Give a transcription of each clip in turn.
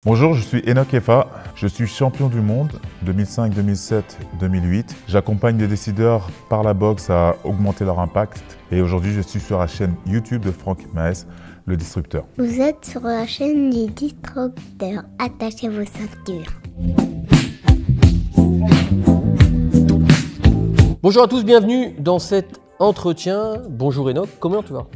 Bonjour, je suis Enoch Efa, je suis champion du monde 2005, 2007, 2008. J'accompagne des décideurs par la boxe à augmenter leur impact et aujourd'hui je suis sur la chaîne YouTube de Franck Maes, le disrupteur. Vous êtes sur la chaîne du disrupteur, attachez vos ceintures. Bonjour à tous, bienvenue dans cet entretien. Bonjour Enoch, comment tu vas ?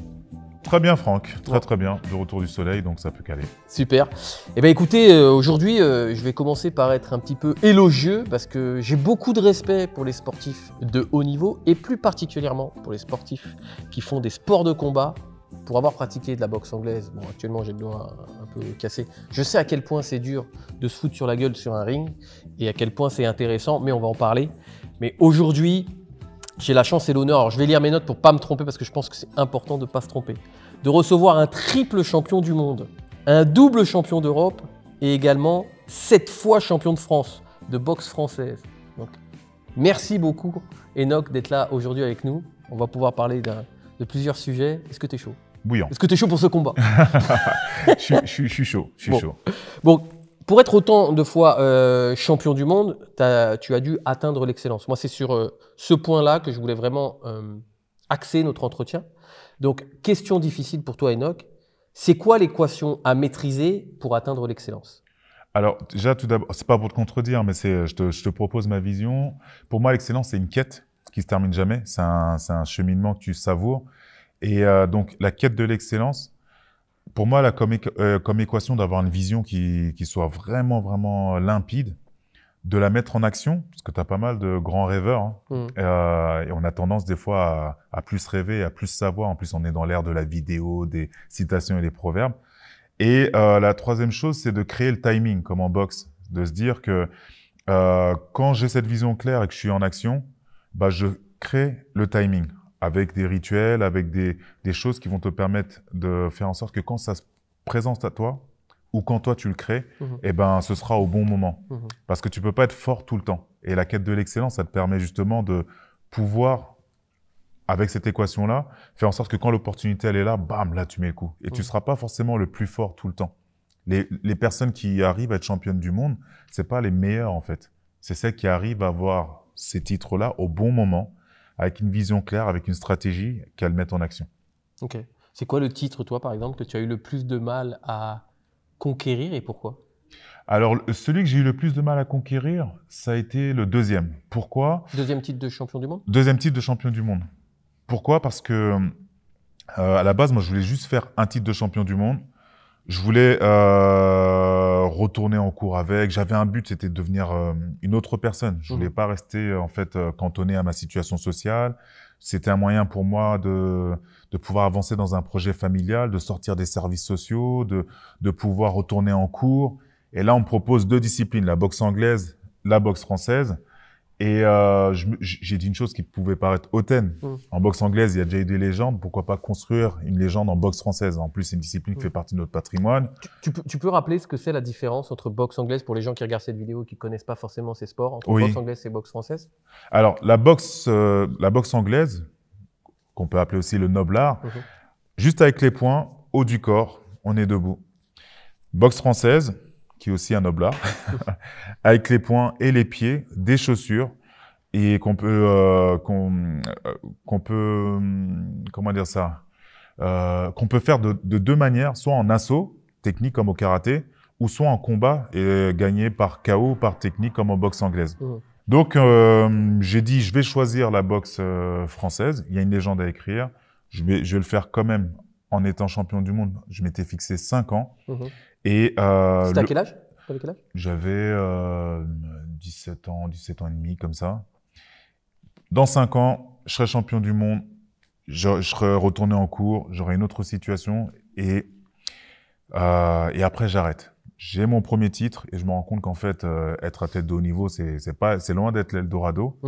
Très bien Franck, très bien, de retour du soleil donc ça peut caler. Super. Eh bien écoutez, aujourd'hui je vais commencer par être un petit peu élogieux parce que j'ai beaucoup de respect pour les sportifs de haut niveau et plus particulièrement pour les sportifs qui font des sports de combat. Pour avoir pratiqué de la boxe anglaise, bon actuellement j'ai le doigt un peu cassé, je sais à quel point c'est dur de se foutre sur la gueule sur un ring et à quel point c'est intéressant, mais on va en parler. Mais aujourd'hui, j'ai la chance et l'honneur, alors je vais lire mes notes pour ne pas me tromper parce que je pense que c'est important de ne pas se tromper, de recevoir un triple champion du monde, un double champion d'Europe et également 7 fois champion de France de boxe française. Donc, merci beaucoup Enoch d'être là aujourd'hui avec nous. On va pouvoir parler de plusieurs sujets. Est-ce que tu es chaud ? Bouillant. Est-ce que tu es chaud pour ce combat ? je suis chaud, chaud. Bon, pour être autant de fois champion du monde, tu as dû atteindre l'excellence. Moi, c'est sur ce point-là que je voulais vraiment axer notre entretien. Donc, question difficile pour toi, Enoch. C'est quoi l'équation à maîtriser pour atteindre l'excellence ? Alors déjà, tout d'abord, c'est pas pour te contredire, mais je te propose ma vision. Pour moi, l'excellence, c'est une quête qui se termine jamais. C'est un cheminement que tu savoures. Et donc, la quête de l'excellence, pour moi, là, comme équation d'avoir une vision qui soit vraiment limpide, de la mettre en action, parce que tu as pas mal de grands rêveurs, hein, et on a tendance des fois à plus rêver, à plus savoir. En plus, on est dans l'ère de la vidéo, des citations et des proverbes. Et la troisième chose, c'est de créer le timing, comme en boxe, de se dire que quand j'ai cette vision claire et que je suis en action, bah, je crée le timing avec des rituels, avec des choses qui vont te permettre de faire en sorte que quand ça se présente à toi, ou quand toi tu le crées, eh ben, ce sera au bon moment. Parce que tu peux pas être fort tout le temps. Et la quête de l'excellence, ça te permet justement de pouvoir, avec cette équation-là, faire en sorte que quand l'opportunité elle est là, bam, là tu mets le coup. Et tu seras pas forcément le plus fort tout le temps. Les personnes qui arrivent à être championnes du monde, c'est pas les meilleures en fait. C'est celles qui arrivent à avoir ces titres-là au bon moment, avec une vision claire, avec une stratégie qu'elles mettent en action. Ok. C'est quoi le titre, toi, par exemple, que tu as eu le plus de mal à conquérir et pourquoi ? Alors, celui que j'ai eu le plus de mal à conquérir, ça a été le deuxième. Pourquoi ? Deuxième titre de champion du monde ? Deuxième titre de champion du monde. Pourquoi ? Parce que à la base, moi, je voulais juste faire un titre de champion du monde. Je voulais retourner en cours avec. J'avais un but, c'était de devenir une autre personne. Je voulais pas rester en fait cantonné à ma situation sociale. C'était un moyen pour moi de pouvoir avancer dans un projet familial, de sortir des services sociaux, de pouvoir retourner en cours. Et là, on me propose 2 disciplines, la boxe anglaise, la boxe française. Et j'ai dit une chose qui pouvait paraître hautaine. En boxe anglaise, il y a déjà eu des légendes. Pourquoi pas construire une légende en boxe française ? En plus, c'est une discipline qui fait partie de notre patrimoine. Tu peux rappeler ce que c'est la différence entre boxe anglaise pour les gens qui regardent cette vidéo et qui ne connaissent pas forcément ces sports, entre boxe anglaise et boxe française ? Alors, la boxe anglaise, qu'on peut appeler aussi le noble art, juste avec les poings, haut du corps, on est debout. Boxe française, qui est aussi un noble art, avec les poings et les pieds, des chaussures, et qu'on peut faire de 2 manières, soit en assaut, technique comme au karaté, ou soit en combat et gagné par KO, par technique comme en boxe anglaise. Donc, j'ai dit, je vais choisir la boxe française. Il y a une légende à écrire. Je vais le faire quand même en étant champion du monde. Je m'étais fixé 5 ans. Et c'était à quel âge ? J'avais 17 ans et demi, comme ça. Dans 5 ans, je serai champion du monde. Je serai retourné en cours. J'aurai une autre situation. Et après, j'arrête. J'ai mon premier titre et je me rends compte qu'en fait, être athlète de haut niveau, c'est loin d'être l'Eldorado.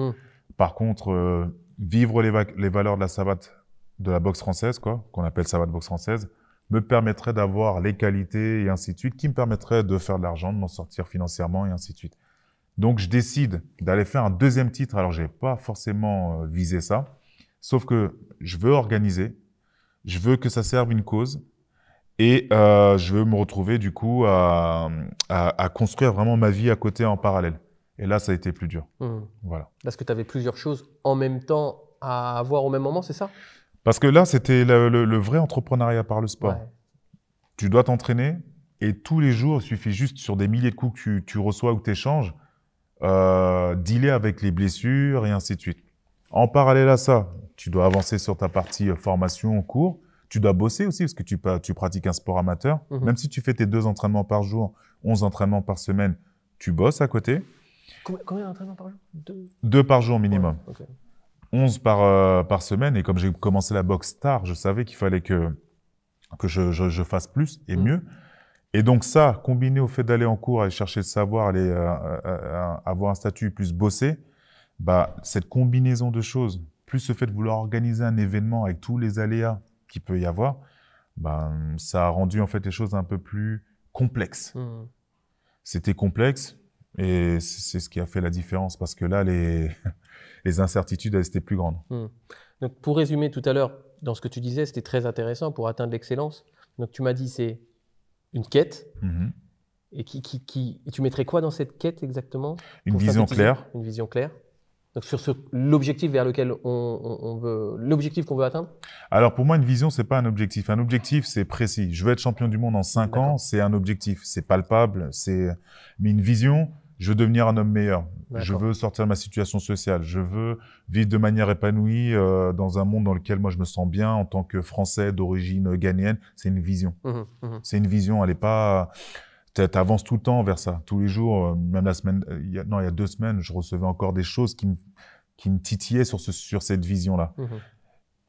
Par contre, vivre les valeurs de la savate, de la boxe française, qu'on appelle savate boxe française, me permettrait d'avoir les qualités et ainsi de suite, qui me permettraient de faire de l'argent, de m'en sortir financièrement et ainsi de suite. Donc, je décide d'aller faire un deuxième titre. Alors, j'ai pas forcément visé ça, sauf que je veux organiser, je veux que ça serve une cause. Et je veux me retrouver du coup à construire vraiment ma vie à côté en parallèle. Et là, ça a été plus dur. Voilà. Parce que tu avais plusieurs choses en même temps à avoir au même moment, c'est ça? Parce que là, c'était le vrai entrepreneuriat par le sport. Ouais. Tu dois t'entraîner et tous les jours, il suffit juste sur des milliers de coups que tu reçois ou que tu échanges, dealer avec les blessures et ainsi de suite. En parallèle à ça, tu dois avancer sur ta partie formation, cours. Tu dois bosser aussi parce que tu pratiques un sport amateur. Même si tu fais tes 2 entraînements par jour, 11 entraînements par semaine, tu bosses à côté. Combien d'entraînements par jour? 2 par jour minimum. Ouais, okay. 11 par semaine. Et comme j'ai commencé la boxe tard, je savais qu'il fallait que je fasse plus et mieux. Et donc ça, combiné au fait d'aller en cours, aller chercher le savoir, aller avoir un statut, plus bosser, bah, cette combinaison de choses, plus le fait de vouloir organiser un événement avec tous les aléas qu'il peut y avoir, bah, ça a rendu en fait les choses un peu plus complexes. C'était complexe et c'est ce qui a fait la différence parce que là, les incertitudes, elles étaient plus grandes. Donc, pour résumer tout à l'heure, dans ce que tu disais, c'était très intéressant pour atteindre l'excellence. Donc, tu m'as dit c'est une quête. Et tu mettrais quoi dans cette quête exactement? Une vision claire. Une vision claire. Donc, sur l'objectif vers lequel on veut, l'objectif qu'on veut atteindre? Alors, pour moi, une vision, c'est pas un objectif. Un objectif, c'est précis. Je veux être champion du monde en 5 ans, c'est un objectif. C'est palpable. Mais une vision, je veux devenir un homme meilleur. Je veux sortir de ma situation sociale. Je veux vivre de manière épanouie dans un monde dans lequel moi je me sens bien en tant que Français d'origine ghanéenne. C'est une vision. C'est une vision. Elle est pas. T'avances tout le temps vers ça. Tous les jours, même la semaine. Il y a 2 semaines, je recevais encore des choses qui me titillaient sur cette vision-là.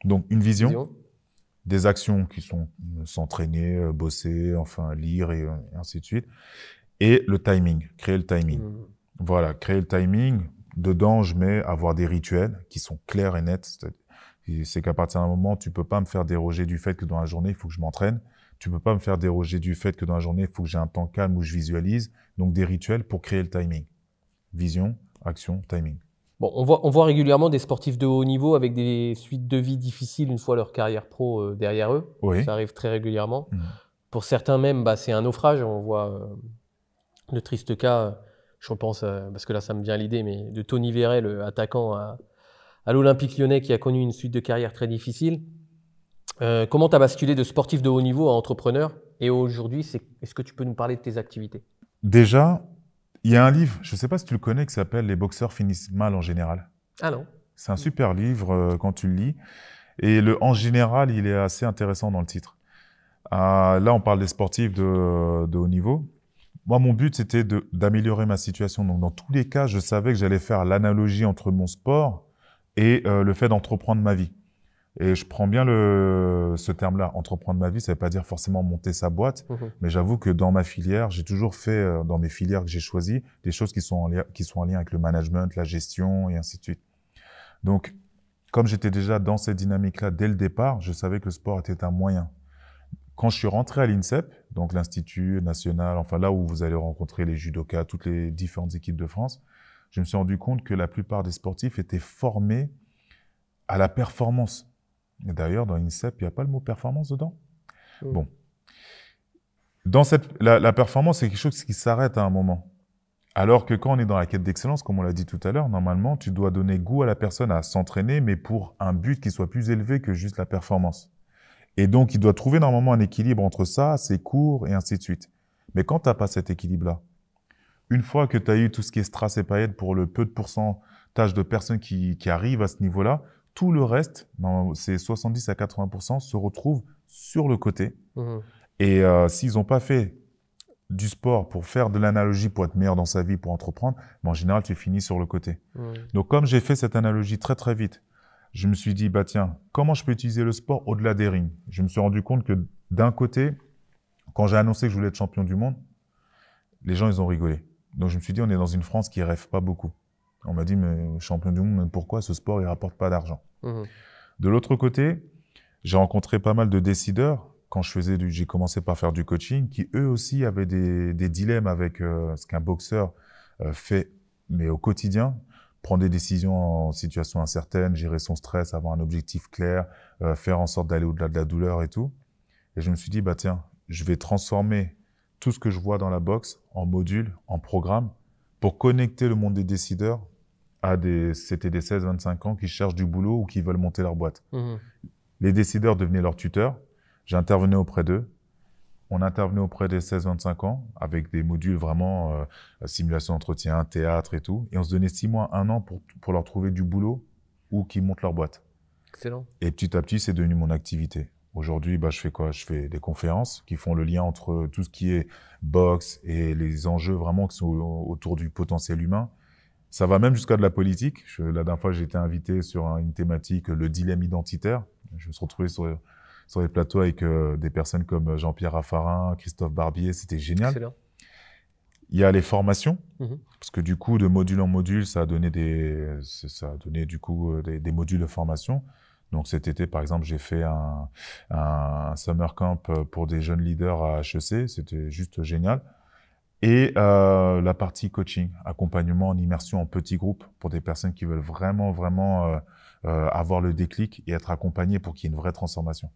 Donc une vision, des actions qui sont s'entraîner, bosser, enfin lire et ainsi de suite. Et le timing, créer le timing. Voilà, créer le timing. Dedans, je mets avoir des rituels qui sont clairs et nets. C'est qu'à partir d'un moment, tu peux pas me faire déroger du fait que dans la journée, il faut que je m'entraîne. Tu peux pas me faire déroger du fait que dans la journée, il faut que j'ai un temps calme où je visualise. Donc, des rituels pour créer le timing. Vision, action, timing. Bon, on voit régulièrement des sportifs de haut niveau avec des suites de vie difficiles une fois leur carrière pro derrière eux. Oui. Ça arrive très régulièrement. Pour certains même, c'est un naufrage. On voit le triste cas, je pense, parce que là, ça me vient à l'idée, mais de Tony Véret, le attaquant à l'Olympique Lyonnais qui a connu une suite de carrière très difficile. Comment tu as basculé de sportif de haut niveau à entrepreneur? Et aujourd'hui, est-ce que tu peux nous parler de tes activités? Déjà, il y a un livre, je ne sais pas si tu le connais, qui s'appelle « Les boxeurs finissent mal en général ». Ah non. C'est un super livre quand tu le lis. Et le « en général », il est assez intéressant dans le titre. Là, on parle des sportifs de haut niveau. Moi, mon but, c'était d'améliorer ma situation. Donc, dans tous les cas, je savais que j'allais faire l'analogie entre mon sport et le fait d'entreprendre ma vie. Et je prends bien ce terme-là, entreprendre ma vie, ça ne veut pas dire forcément monter sa boîte, mais j'avoue que dans ma filière, j'ai toujours fait, dans mes filières que j'ai choisies, des choses qui sont en lien avec le management, la gestion et ainsi de suite. Donc, comme j'étais déjà dans cette dynamique-là dès le départ, je savais que le sport était un moyen. Quand je suis rentré à l'INSEP, donc l'Institut national, enfin là où vous allez rencontrer les judokas, toutes les différentes équipes de France, je me suis rendu compte que la plupart des sportifs étaient formés à la performance. Et d'ailleurs, dans l'INSEP, il n'y a pas le mot performance dedans. Bon. La performance, c'est quelque chose qui s'arrête à un moment. Alors que quand on est dans la quête d'excellence, comme on l'a dit tout à l'heure, normalement, tu dois donner goût à la personne à s'entraîner, mais pour un but qui soit plus élevé que juste la performance. Et donc, il doit trouver normalement un équilibre entre ça, ses cours et ainsi de suite. Mais quand tu n'as pas cet équilibre-là, une fois que tu as eu tout ce qui est strass et paillettes pour le peu de pourcentage de personnes qui arrivent à ce niveau-là, tout le reste, c'est 70 à 80%, se retrouve sur le côté. Et s'ils n'ont pas fait du sport pour faire de l'analogie, pour être meilleur dans sa vie, pour entreprendre, en général, tu finis sur le côté. Donc, comme j'ai fait cette analogie très, très vite, je me suis dit, tiens, comment je peux utiliser le sport au-delà des rings? Je me suis rendu compte que d'un côté, quand j'ai annoncé que je voulais être champion du monde, les gens, ils ont rigolé. Donc, je me suis dit, on est dans une France qui rêve pas beaucoup. On m'a dit, mais champion du monde, mais pourquoi ce sport, il rapporte pas d'argent? De l'autre côté, j'ai rencontré pas mal de décideurs quand j'ai commencé par faire du coaching, qui eux aussi avaient des dilemmes avec ce qu'un boxeur fait, mais au quotidien, prendre des décisions en situation incertaine, gérer son stress, avoir un objectif clair, faire en sorte d'aller au-delà de la douleur et tout. Et je me suis dit, tiens, je vais transformer tout ce que je vois dans la boxe en module, en programme, pour connecter le monde des décideurs à c'était des 16-25 ans qui cherchent du boulot ou qui veulent monter leur boîte. Les décideurs devenaient leurs tuteurs. J'intervenais auprès d'eux. On intervenait auprès des 16-25 ans avec des modules vraiment simulation d'entretien, théâtre et tout. Et on se donnait 6 mois, 1 an pour leur trouver du boulot ou qu'ils montent leur boîte. Excellent. Et petit à petit, c'est devenu mon activité. Aujourd'hui, je fais quoi? Je fais des conférences qui font le lien entre tout ce qui est boxe et les enjeux vraiment qui sont autour du potentiel humain. Ça va même jusqu'à de la politique. La dernière fois, j'ai été invité sur une thématique, le dilemme identitaire. Je me suis retrouvé sur les plateaux avec des personnes comme Jean-Pierre Raffarin, Christophe Barbier. C'était génial. Excellent. Il y a les formations, parce que du coup, de module en module, ça a donné des modules de formation. Donc cet été, par exemple, j'ai fait un summer camp pour des jeunes leaders à HEC. C'était juste génial. Et la partie coaching, accompagnement en immersion en petits groupes pour des personnes qui veulent vraiment avoir le déclic et être accompagnées pour qu'il y ait une vraie transformation.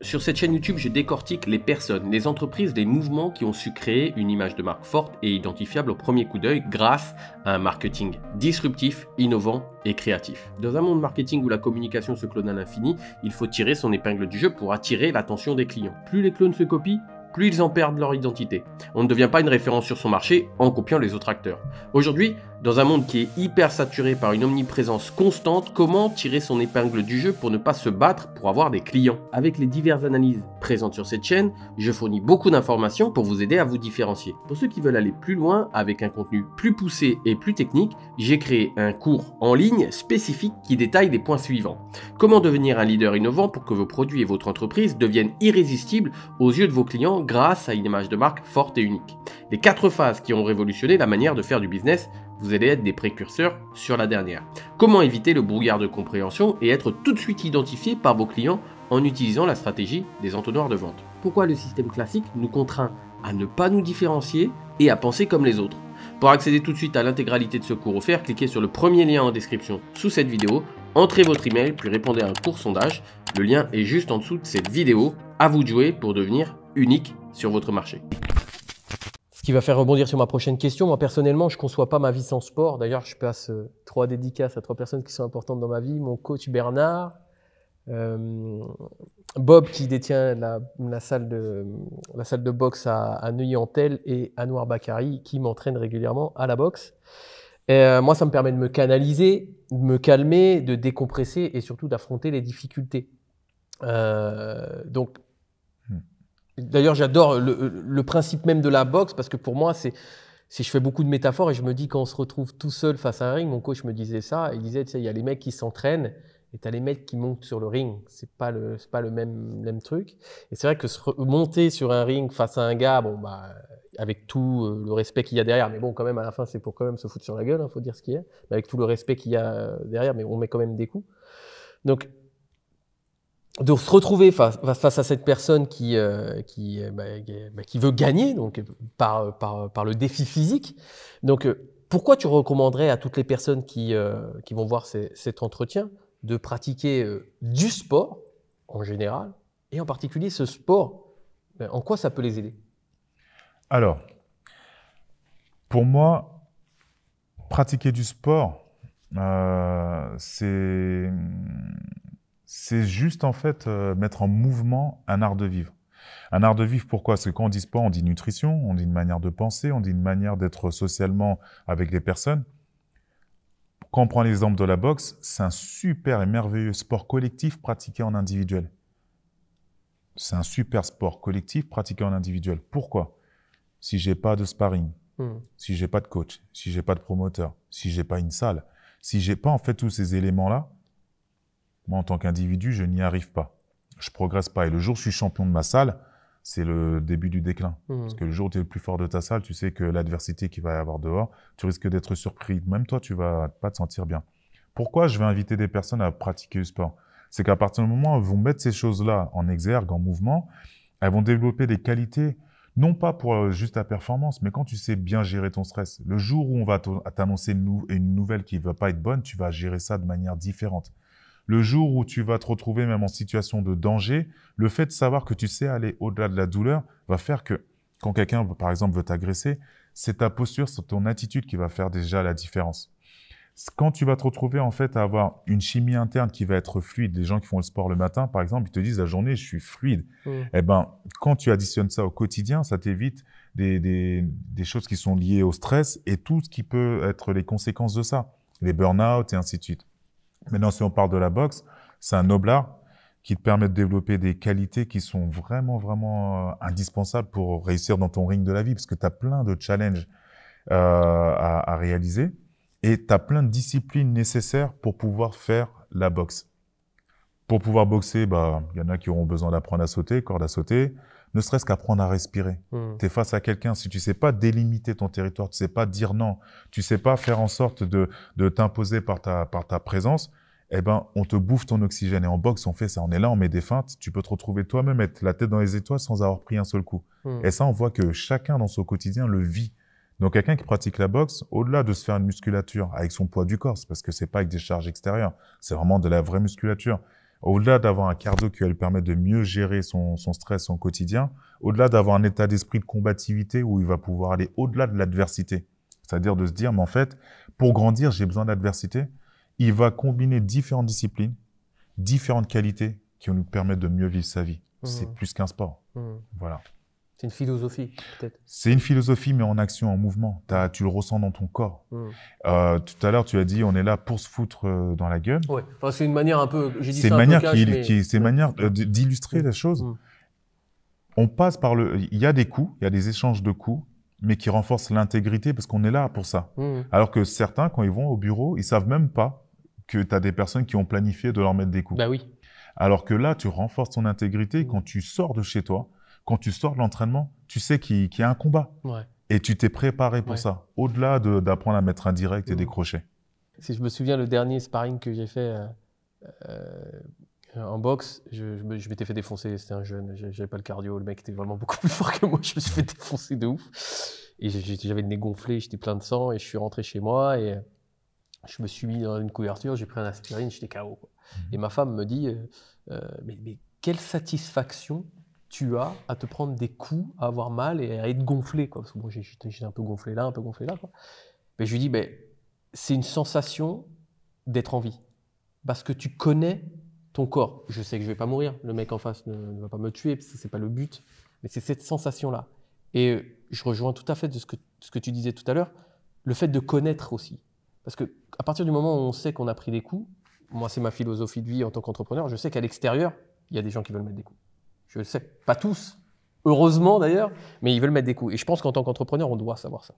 Sur cette chaîne YouTube, je décortique les personnes, les entreprises, les mouvements qui ont su créer une image de marque forte et identifiable au premier coup d'œil grâce à un marketing disruptif, innovant et créatif. Dans un monde marketing où la communication se clone à l'infini, il faut tirer son épingle du jeu pour attirer l'attention des clients. Plus les clones se copient, plus ils en perdent leur identité. On ne devient pas une référence sur son marché en copiant les autres acteurs. Aujourd'hui, dans un monde qui est hyper saturé par une omniprésence constante, comment tirer son épingle du jeu pour ne pas se battre pour avoir des clients? Avec les diverses analyses présentes sur cette chaîne, je fournis beaucoup d'informations pour vous aider à vous différencier. Pour ceux qui veulent aller plus loin avec un contenu plus poussé et plus technique, j'ai créé un cours en ligne spécifique qui détaille les points suivants. Comment devenir un leader innovant pour que vos produits et votre entreprise deviennent irrésistibles aux yeux de vos clients grâce à une image de marque forte et unique. Les 4 phases qui ont révolutionné la manière de faire du business, vous allez être des précurseurs sur la dernière. Comment éviter le brouillard de compréhension et être tout de suite identifié par vos clients en utilisant la stratégie des entonnoirs de vente. Pourquoi le système classique nous contraint à ne pas nous différencier et à penser comme les autres. Pour accéder tout de suite à l'intégralité de ce cours offert, cliquez sur le premier lien en description sous cette vidéo, entrez votre email puis répondez à un court sondage. Le lien est juste en dessous de cette vidéo. À vous de jouer pour devenir unique sur votre marché. Ce qui va faire rebondir sur ma prochaine question, moi personnellement, je ne conçois pas ma vie sans sport. D'ailleurs, je passe 3 dédicaces à 3 personnes qui sont importantes dans ma vie. Mon coach Bernard, Bob qui détient la salle de boxe à Neuilly-en-Thelle et Anouar Bakari qui m'entraîne régulièrement à la boxe. Et moi, ça me permet de me canaliser, de me calmer, de décompresser et surtout d'affronter les difficultés. Donc, d'ailleurs, j'adore le principe même de la boxe parce que pour moi, je fais beaucoup de métaphores et je me dis quand on se retrouve tout seul face à un ring, mon coach me disait ça, il disait, tu sais, il y a les mecs qui s'entraînent et tu as les mecs qui montent sur le ring. C'est pas le même truc. Et c'est vrai que monter sur un ring face à un gars, bon, bah, avec tout le respect qu'il y a derrière, mais bon, quand même, à la fin, c'est pour quand même se foutre sur la gueule, faut dire ce qu'il y a, mais avec tout le respect qu'il y a derrière, mais on met quand même des coups. Donc, de se retrouver face à cette personne qui veut gagner donc par le défi physique. Donc, pourquoi tu recommanderais à toutes les personnes qui vont voir cet entretien de pratiquer du sport en général et en particulier ce sport? En quoi ça peut les aider? Alors, pour moi, pratiquer du sport, c'est juste en fait mettre en mouvement un art de vivre. Un art de vivre, pourquoi? Parce que quand on dit sport, on dit nutrition, on dit une manière de penser, on dit une manière d'être socialement avec les personnes. Quand on prend l'exemple de la boxe, c'est un super et merveilleux sport collectif pratiqué en individuel. C'est un super sport collectif pratiqué en individuel. Pourquoi? Si j'ai pas de sparring, si j'ai pas de coach, si j'ai pas de promoteur, si j'ai pas une salle, si j'ai pas en fait tous ces éléments-là, moi, en tant qu'individu, je n'y arrive pas. Je progresse pas. Et le jour où je suis champion de ma salle, c'est le début du déclin. Parce que le jour où tu es le plus fort de ta salle, tu sais que l'adversité qu'il va y avoir dehors, tu risques d'être surpris. Même toi, tu vas pas te sentir bien. Pourquoi je vais inviter des personnes à pratiquer le sport? C'est qu'à partir du moment où elles vont mettre ces choses-là en exergue, en mouvement, elles vont développer des qualités, non pas pour juste ta performance, mais quand tu sais bien gérer ton stress. Le jour où on va t'annoncer une nouvelle qui ne va pas être bonne, tu vas gérer ça de manière différente. Le jour où tu vas te retrouver même en situation de danger, le fait de savoir que tu sais aller au-delà de la douleur va faire que quand quelqu'un, par exemple, veut t'agresser, c'est ta posture, c'est ton attitude qui va faire déjà la différence. Quand tu vas te retrouver en fait à avoir une chimie interne qui va être fluide, les gens qui font le sport le matin, par exemple, ils te disent la journée, je suis fluide. Eh ben, quand tu additionnes ça au quotidien, ça t'évite des choses qui sont liées au stress et tout ce qui peut être les conséquences de ça, les burn-out et ainsi de suite. Maintenant, si on parle de la boxe, c'est un noble art qui te permet de développer des qualités qui sont vraiment, vraiment indispensables pour réussir dans ton ring de la vie, parce que tu as plein de challenges à réaliser. Et tu as plein de disciplines nécessaires pour pouvoir faire la boxe. Pour pouvoir boxer, bah, y en a qui auront besoin d'apprendre à sauter, corde à sauter, ne serait-ce qu'apprendre à respirer. Tu es face à quelqu'un, si tu sais pas délimiter ton territoire, tu sais pas dire non, tu sais pas faire en sorte de t'imposer par ta présence, eh ben, on te bouffe ton oxygène. Et en boxe, on fait ça, on est là, on met des feintes, tu peux te retrouver toi-même être la tête dans les étoiles sans avoir pris un seul coup. Et ça, on voit que chacun dans son quotidien le vit. Donc, quelqu'un qui pratique la boxe, au-delà de se faire une musculature avec son poids du corps, c'est parce que c'est pas avec des charges extérieures, c'est vraiment de la vraie musculature. Au-delà d'avoir un cardio qui va lui permettre de mieux gérer son stress, son quotidien, au-delà d'avoir un état d'esprit de combativité où il va pouvoir aller au-delà de l'adversité. C'est-à-dire de se dire, mais en fait, pour grandir, j'ai besoin d'adversité. Il va combiner différentes disciplines, différentes qualités qui vont nous permettre de mieux vivre sa vie. C'est plus qu'un sport. Voilà. C'est une philosophie, peut-être. C'est une philosophie, mais en action, en mouvement. Tu le ressens dans ton corps. Tout à l'heure, tu as dit, on est là pour se foutre dans la gueule. Ouais. Enfin, c'est une manière un peu. J'ai dit c'est ça une un manière peu cash, c'est une manière d'illustrer la chose. On passe par il y a des coups, il y a des échanges de coups, mais qui renforcent l'intégrité parce qu'on est là pour ça. Alors que certains, quand ils vont au bureau, ils savent même pas que tu as des personnes qui ont planifié de leur mettre des coups. Bah oui. Alors que là, tu renforces ton intégrité quand tu sors de chez toi. Quand tu sors de l'entraînement, tu sais qu'il y a un combat. Ouais. Et tu t'es préparé pour ça. Au-delà d'apprendre à mettre un direct et décrocher. Si je me souviens, le dernier sparring que j'ai fait en boxe, je m'étais fait défoncer. C'était un jeune, j'avais pas le cardio. Le mec était vraiment beaucoup plus fort que moi. Je me suis fait défoncer de ouf. Et j'avais le nez gonflé, j'étais plein de sang. Et je suis rentré chez moi et je me suis mis dans une couverture. J'ai pris un aspirine, j'étais KO. Et ma femme me dit mais quelle satisfaction tu as à te prendre des coups, à avoir mal et à être gonflé, quoi. Parce que bon, j'étais un peu gonflé là, quoi. Mais je lui dis, c'est une sensation d'être en vie. Parce que tu connais ton corps. Je sais que je vais pas mourir, le mec en face ne va pas me tuer, parce que c'est pas le but. Mais c'est cette sensation-là. Et je rejoins tout à fait de ce que tu disais tout à l'heure, le fait de connaître aussi. Parce que à partir du moment où on sait qu'on a pris des coups, moi c'est ma philosophie de vie en tant qu'entrepreneur, je sais qu'à l'extérieur, il y a des gens qui veulent mettre des coups. Je le sais, pas tous, heureusement d'ailleurs, mais ils veulent mettre des coups. Et je pense qu'en tant qu'entrepreneur, on doit savoir ça.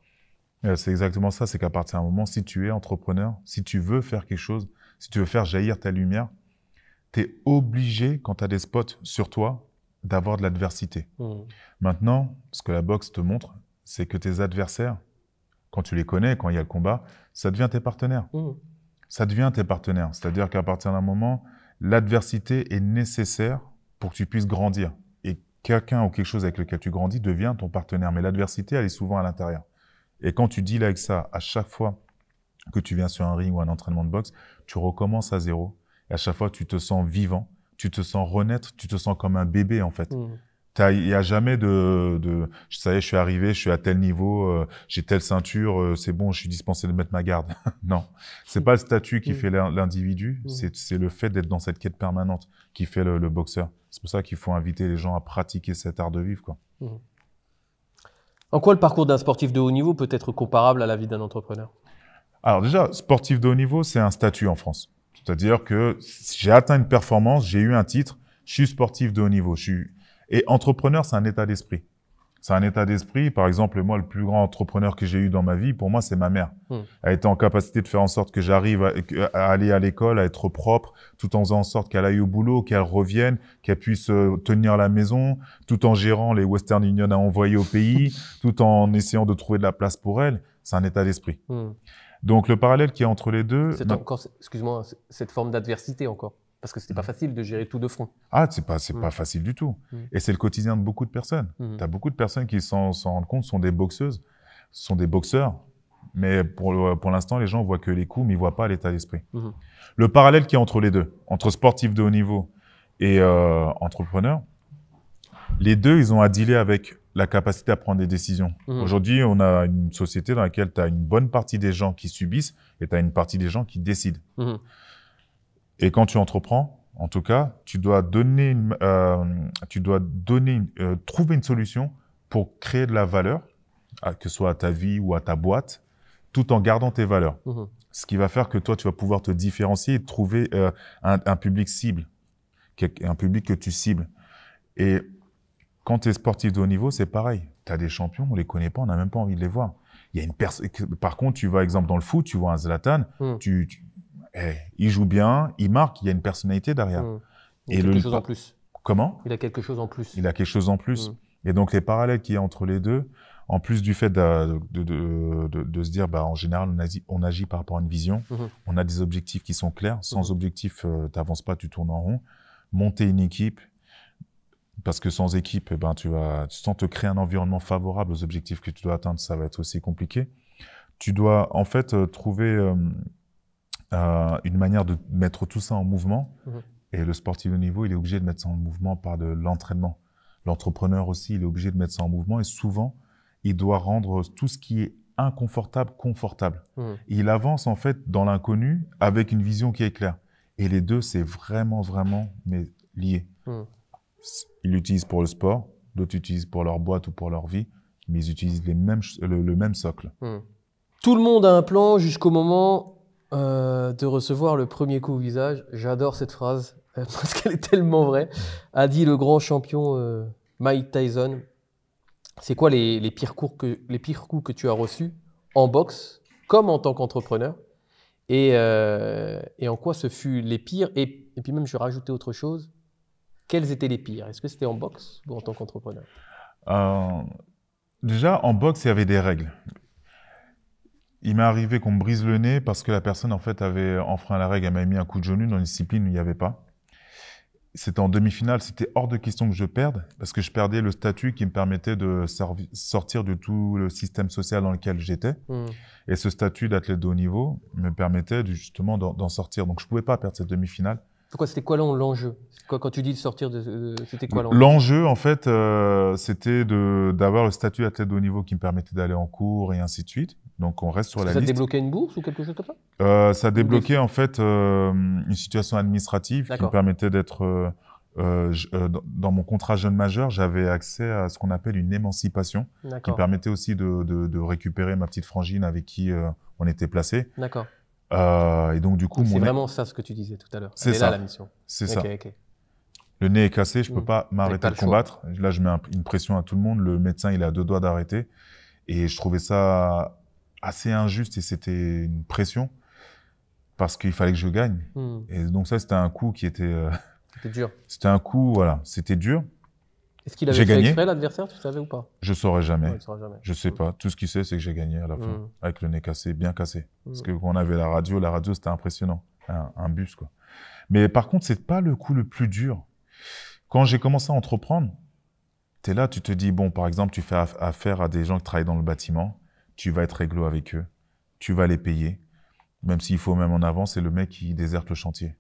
C'est exactement ça, c'est qu'à partir d'un moment, si tu es entrepreneur, si tu veux faire quelque chose, si tu veux faire jaillir ta lumière, tu es obligé, quand tu as des spots sur toi, d'avoir de l'adversité. Maintenant, ce que la boxe te montre, c'est que tes adversaires, quand tu les connais, quand il y a le combat, ça devient tes partenaires. Ça devient tes partenaires. C'est-à-dire qu'à partir d'un moment, l'adversité est nécessaire pour que tu puisses grandir. Et quelqu'un ou quelque chose avec lequel tu grandis devient ton partenaire. Mais l'adversité, elle est souvent à l'intérieur. Et quand tu deals avec ça, à chaque fois que tu viens sur un ring ou un entraînement de boxe, tu recommences à zéro. Et à chaque fois, tu te sens vivant, tu te sens renaître, tu te sens comme un bébé, en fait. Il n'y a jamais ça y est, je suis arrivé, je suis à tel niveau, j'ai telle ceinture, c'est bon, je suis dispensé de mettre ma garde. Non, c'est pas le statut qui fait l'individu, c'est le fait d'être dans cette quête permanente qui fait le boxeur. C'est pour ça qu'il faut inviter les gens à pratiquer cet art de vivre, quoi. En quoi le parcours d'un sportif de haut niveau peut être comparable à la vie d'un entrepreneur? Alors déjà, sportif de haut niveau, c'est un statut en France. C'est-à-dire que j'ai atteint une performance, j'ai eu un titre, je suis sportif de haut niveau. Et entrepreneur, c'est un état d'esprit. C'est un état d'esprit. Par exemple, moi, le plus grand entrepreneur que j'ai eu dans ma vie, pour moi, c'est ma mère. Elle était en capacité de faire en sorte que j'arrive à aller à l'école, à être propre, tout en faisant en sorte qu'elle aille au boulot, qu'elle revienne, qu'elle puisse tenir la maison, tout en gérant les Western Union à envoyer au pays, tout en essayant de trouver de la place pour elle. C'est un état d'esprit. Donc, le parallèle qu'il y a entre les deux… C'est encore, excuse-moi, cette forme d'adversité encore. Parce que c'était pas facile de gérer tout de front. Ah, c'est pas facile du tout. Et c'est le quotidien de beaucoup de personnes. Tu as beaucoup de personnes qui s'en rendent compte, sont des boxeuses, sont des boxeurs, Mais pour l'instant, les gens voient que les coups, mais ils voient pas l'état d'esprit. Mhm. Le parallèle qui est entre les deux, entre sportif de haut niveau et entrepreneur, les deux, ils ont à dealer avec la capacité à prendre des décisions. Mhm. Aujourd'hui, on a une société dans laquelle tu as une bonne partie des gens qui subissent et tu as une partie des gens qui décident. Mhm. Et quand tu entreprends, en tout cas, tu dois trouver une solution pour créer de la valeur, que ce soit à ta vie ou à ta boîte, tout en gardant tes valeurs. Mhm. Ce qui va faire que toi, tu vas pouvoir te différencier et trouver un public cible, un public que tu cibles. Et quand tu es sportif de haut niveau, c'est pareil. Tu as des champions, on les connaît pas, on n'a même pas envie de les voir. Il y a une Par contre, tu vas, exemple, dans le foot, tu vois un Zlatan, il joue bien, il marque, il y a une personnalité derrière. Il a quelque chose en plus. Comment ? Il a quelque chose en plus. Il a quelque chose en plus. Et donc, les parallèles qu'il y a entre les deux, en plus du fait de se dire, en général, on agit par rapport à une vision, on a des objectifs qui sont clairs. Sans objectif, tu n'avances pas, tu tournes en rond. Monter une équipe, parce que sans équipe, sans te créer un environnement favorable aux objectifs que tu dois atteindre, ça va être aussi compliqué. Tu dois en fait trouver une manière de mettre tout ça en mouvement. Et le sportif de haut niveau, il est obligé de mettre ça en mouvement par de l'entraînement. L'entrepreneur aussi, il est obligé de mettre ça en mouvement et souvent, il doit rendre tout ce qui est inconfortable, confortable. Il avance en fait dans l'inconnu avec une vision qui est claire. Et les deux, c'est vraiment, vraiment lié. Ils l'utilisent pour le sport, d'autres l'utilisent pour leur boîte ou pour leur vie, mais ils utilisent le même socle. Tout le monde a un plan jusqu'au moment de recevoir le premier coup au visage. J'adore cette phrase parce qu'elle est tellement vraie. A dit le grand champion Mike Tyson. C'est quoi les pires coups que tu as reçus en boxe comme en tant qu'entrepreneur et en quoi ce fut les pires et puis même je vais rajouter autre chose. Quels étaient les pires? Est-ce que c'était en boxe ou en tant qu'entrepreneur? Déjà, en boxe, il y avait des règles. Il m'est arrivé qu'on me brise le nez parce que la personne, en fait, avait enfreint la règle. Elle m'avait mis un coup de genou dans une discipline où il n'y avait pas. C'était en demi-finale. C'était hors de question que je perde parce que je perdais le statut qui me permettait de sortir de tout le système social dans lequel j'étais. Et ce statut d'athlète de haut niveau me permettait justement d'en sortir. Donc, je ne pouvais pas perdre cette demi-finale. C'était quoi l'enjeu? Quand tu dis de sortir c'était quoi l'enjeu? L'enjeu, en fait, c'était d'avoir le statut d'athlète de haut niveau qui me permettait d'aller en cours et ainsi de suite. Donc, on reste sur la liste. Ça débloquait une bourse ou quelque chose comme ça? Ça débloquait, en fait, une situation administrative qui me permettait d'être... dans mon contrat jeune majeur, j'avais accès à ce qu'on appelle une émancipation qui me permettait aussi de récupérer ma petite frangine avec qui on était placé. D'accord. Et donc, du coup, c'est vraiment ça ce que tu disais tout à l'heure. C'est ça. Là, la mission. C'est ça. Le nez est cassé, je peux pas m'arrêter de combattre. Là, je mets une pression à tout le monde. Le médecin, il est à 2 doigts d'arrêter. Et je trouvais ça assez injuste et c'était une pression parce qu'il fallait que je gagne. Et donc ça, c'était un coup qui était... C'était dur. C'était un coup, voilà, c'était dur. Est-ce qu'il avait fait exprès l'adversaire, tu savais ou pas? Je saurais jamais. Ouais, saurais jamais. Je sais pas. Tout ce qu'il sait, c'est que j'ai gagné à la fin, avec le nez cassé, bien cassé. Parce que quand on avait la radio, c'était impressionnant, un bus quoi. Mais par contre, c'est pas le coup le plus dur. Quand j'ai commencé à entreprendre, t'es là, tu te dis bon, par exemple, tu fais affaire à des gens qui travaillent dans le bâtiment, tu vas être réglo avec eux, tu vas les payer, même s'il faut même en avant, c'est le mec qui déserte le chantier.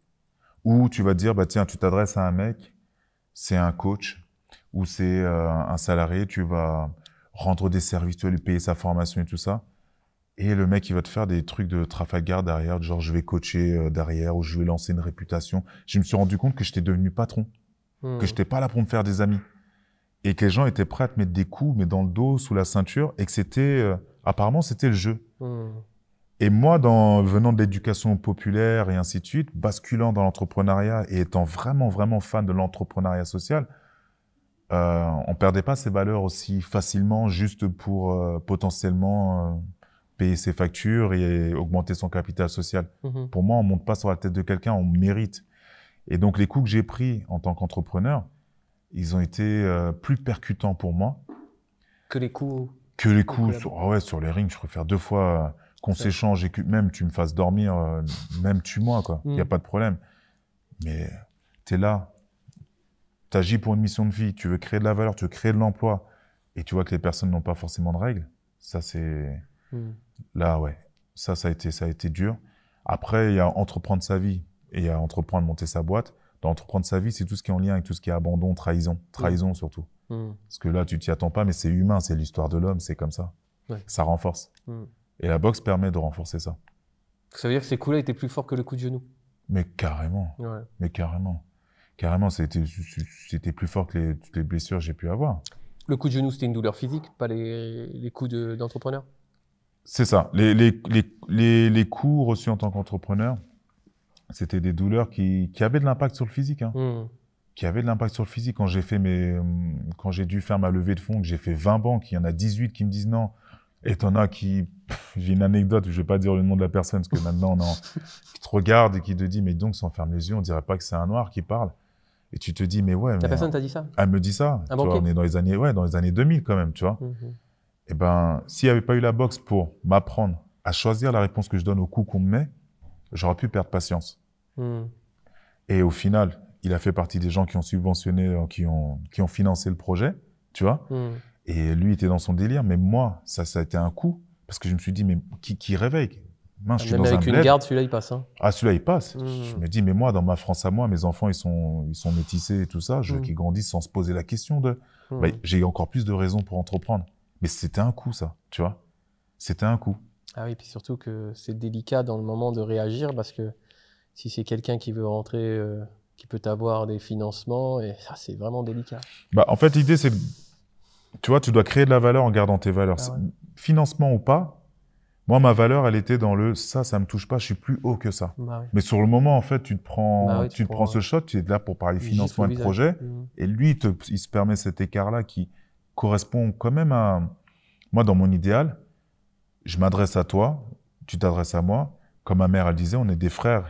Ou tu vas te dire tiens, tu t'adresses à un mec, c'est un coach. Ou c'est un salarié, tu vas rendre des services, tu vas lui payer sa formation et tout ça. Et le mec, il va te faire des trucs de Trafalgar derrière, genre je vais coacher derrière ou je vais lancer une réputation. Je me suis rendu compte que j'étais devenu patron, que j'étais pas là pour me faire des amis. Et que les gens étaient prêts à te mettre des coups, mais dans le dos, sous la ceinture, et que c'était, apparemment, c'était le jeu. Et moi, venant de l'éducation populaire et ainsi de suite, basculant dans l'entrepreneuriat et étant vraiment, vraiment fan de l'entrepreneuriat social, on perdait pas ses valeurs aussi facilement juste pour potentiellement payer ses factures et augmenter son capital social. Pour moi, on monte pas sur la tête de quelqu'un, on mérite. Et donc, les coups que j'ai pris en tant qu'entrepreneur, ils ont été plus percutants pour moi. Que les coups sur les rings, je préfère 2 fois qu'on s'échange et que même tu me fasses dormir, même tue-moi, quoi. Il n'y a pas de problème. Mais tu es là. Tu agis pour une mission de vie, tu veux créer de la valeur, tu veux créer de l'emploi, et tu vois que les personnes n'ont pas forcément de règles. Ça, c'est Là, ouais, ça a été dur. Après, il y a entreprendre sa vie et il y a entreprendre, monter sa boîte. Dans entreprendre sa vie, c'est tout ce qui est en lien avec tout ce qui est abandon, trahison surtout. Parce que là, tu t'y attends pas, mais c'est humain, c'est l'histoire de l'homme, c'est comme ça. Ouais. Ça renforce. Et la boxe permet de renforcer ça. Ça veut dire que ces coups-là étaient plus forts que le coup de genou. Mais carrément. Ouais. Mais carrément. Carrément, c'était plus fort que toutes les blessures que j'ai pu avoir. Le coup de genou, c'était une douleur physique, pas les coups d'entrepreneur. C'est ça. Les coups reçus en tant qu'entrepreneur, c'était des douleurs qui avaient de l'impact sur le physique. Qui avaient de l'impact sur le physique. Quand j'ai dû faire ma levée de fonds, que j'ai fait 20 banques, il y en a 18 qui me disent non. Et t'en as qui... J'ai une anecdote, je vais pas dire le nom de la personne, parce que maintenant, qui te regarde et qui te dit, mais donc, sans ferme les yeux, on dirait pas que c'est un noir qui parle. Et tu te dis, mais ouais... La personne t'a dit ça? Elle me dit ça. Un tu vois, on est dans les années 2000 quand même, tu vois. Et ben, s'il n'y avait pas eu la boxe pour m'apprendre à choisir la réponse que je donne au coup qu'on me met, j'aurais pu perdre patience. Et au final, il a fait partie des gens qui ont subventionné, qui ont financé le projet, tu vois. Et lui était dans son délire, mais moi, ça a été un coup, parce que je me suis dit, mais qui réveille? Mince, je suis même dans avec un une bled. garde, celui-là, il passe. Hein. Ah, celui-là, il passe. Je me dis, mais moi, dans ma France à moi, mes enfants, ils sont métissés et tout ça, qui grandissent sans se poser la question de... Bah, j'ai encore plus de raisons pour entreprendre. Mais c'était un coup, ça, tu vois. C'était un coup. Ah oui, puis surtout que c'est délicat dans le moment de réagir, parce que si c'est quelqu'un qui veut rentrer, qui peut avoir des financements, et ça, c'est vraiment délicat. Bah, en fait, l'idée, c'est... Tu vois, tu dois créer de la valeur en gardant tes valeurs. Ah ouais. Financement ou pas, moi, ma valeur, elle était dans ça me touche pas, je suis plus haut que ça. Bah oui. Mais sur le moment, en fait, tu prends prends ce shot, tu es là pour parler gifle financement au et de visage. projet. Et lui, il se permet cet écart-là qui correspond quand même à... Moi, dans mon idéal, je m'adresse à toi, tu t'adresses à moi. Comme ma mère, elle disait, on est des frères.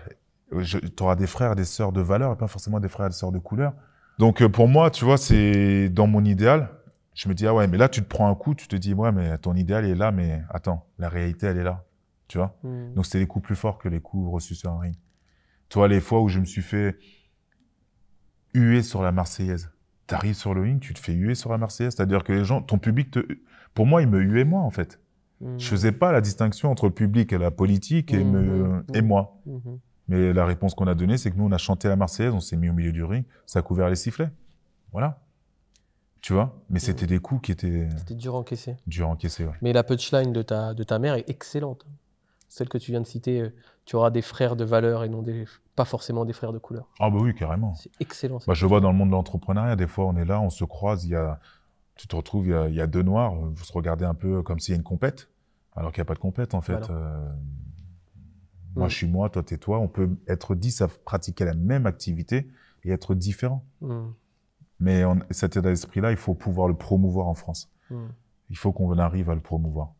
Tu auras des frères et des sœurs de valeur et pas forcément des frères et des sœurs de couleur. Donc, pour moi, tu vois, c'est dans mon idéal. Je me dis, ah ouais, mais là, tu te prends un coup, tu te dis, ouais, mais ton idéal est là, mais attends, la réalité, elle est là. Tu vois? Donc, c'était les coups plus forts que les coups reçus sur un ring. Toi, les fois où je me suis fait huer sur la Marseillaise. T'arrives sur le ring, tu te fais huer sur la Marseillaise. C'est-à-dire que les gens, ton public pour moi, il me huait moi, en fait. Je faisais pas la distinction entre le public et la politique et moi. Mais la réponse qu'on a donnée, c'est que nous, on a chanté la Marseillaise, on s'est mis au milieu du ring, ça a couvert les sifflets. Voilà. Tu vois? Mais c'était des coups qui étaient... C'était dur à encaisser. Dur à encaisser, ouais. Mais la punchline de ta mère est excellente. Celle que tu viens de citer, tu auras des frères de valeur et non pas forcément des frères de couleur. Ah bah oui, carrément. C'est excellent. Bah, je vois dans le monde de l'entrepreneuriat, des fois, on est là, on se croise, tu te retrouves, il y a deux noirs, vous se regardez un peu comme s'il y a une compète, alors qu'il n'y a pas de compète, en fait. Moi, je suis moi, toi, t'es toi. On peut être 10 à pratiquer la même activité et être différents. Mais cet état d'esprit-là, il faut pouvoir le promouvoir en France. Il faut qu'on arrive à le promouvoir.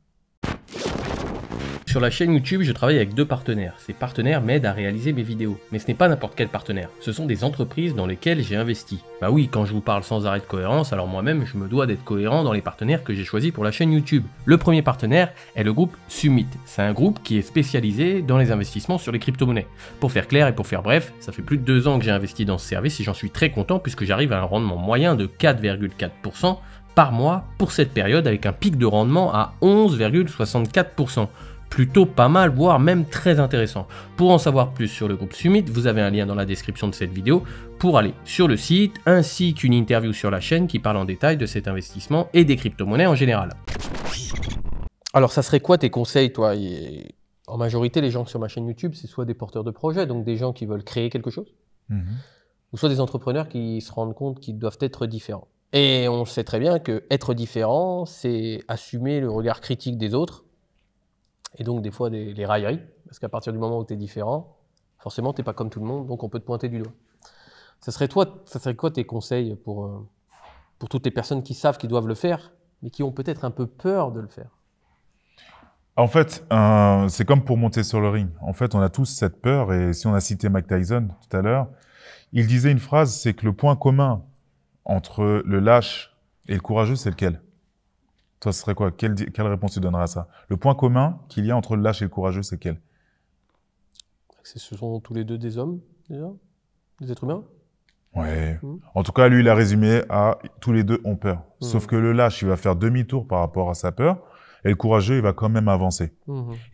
Sur la chaîne YouTube, je travaille avec 2 partenaires. Ces partenaires m'aident à réaliser mes vidéos. Mais ce n'est pas n'importe quel partenaire. Ce sont des entreprises dans lesquelles j'ai investi. Bah oui, quand je vous parle sans arrêt de cohérence, alors moi-même, je me dois d'être cohérent dans les partenaires que j'ai choisis pour la chaîne YouTube. Le premier partenaire est le groupe Summit. C'est un groupe qui est spécialisé dans les investissements sur les crypto-monnaies. Pour faire clair et pour faire bref, ça fait plus de 2 ans que j'ai investi dans ce service et j'en suis très content puisque j'arrive à un rendement moyen de 4,4% par mois pour cette période avec un pic de rendement à 11,64%. Plutôt pas mal, voire même très intéressant. Pour en savoir plus sur le groupe Summit, vous avez un lien dans la description de cette vidéo pour aller sur le site, ainsi qu'une interview sur la chaîne qui parle en détail de cet investissement et des crypto-monnaies en général. Alors, ça serait quoi tes conseils, toi? En majorité, les gens sur ma chaîne YouTube, c'est soit des porteurs de projets, donc des gens qui veulent créer quelque chose, ou soit des entrepreneurs qui se rendent compte qu'ils doivent être différents. Et on sait très bien que être différent, c'est assumer le regard critique des autres, et donc des fois les railleries, parce qu'à partir du moment où tu es différent, forcément tu n'es pas comme tout le monde, donc on peut te pointer du doigt. Ça serait quoi tes conseils pour toutes les personnes qui savent qu'ils doivent le faire, mais qui ont peut-être un peu peur de le faire? En fait, c'est comme pour monter sur le ring. En fait, on a tous cette peur, et si on a cité Mike Tyson tout à l'heure, il disait une phrase, c'est que le point commun entre le lâche et le courageux, c'est lequel? Toi, ce serait quoi? Quelle réponse tu donnerais à ça? Le point commun qu'il y a entre le lâche et le courageux, c'est quel? Ce sont tous les deux des hommes, déjà? Des êtres humains? Ouais. En tout cas, lui, il a résumé à tous les deux ont peur. Sauf que le lâche, il va faire demi-tour par rapport à sa peur. Et le courageux, il va quand même avancer.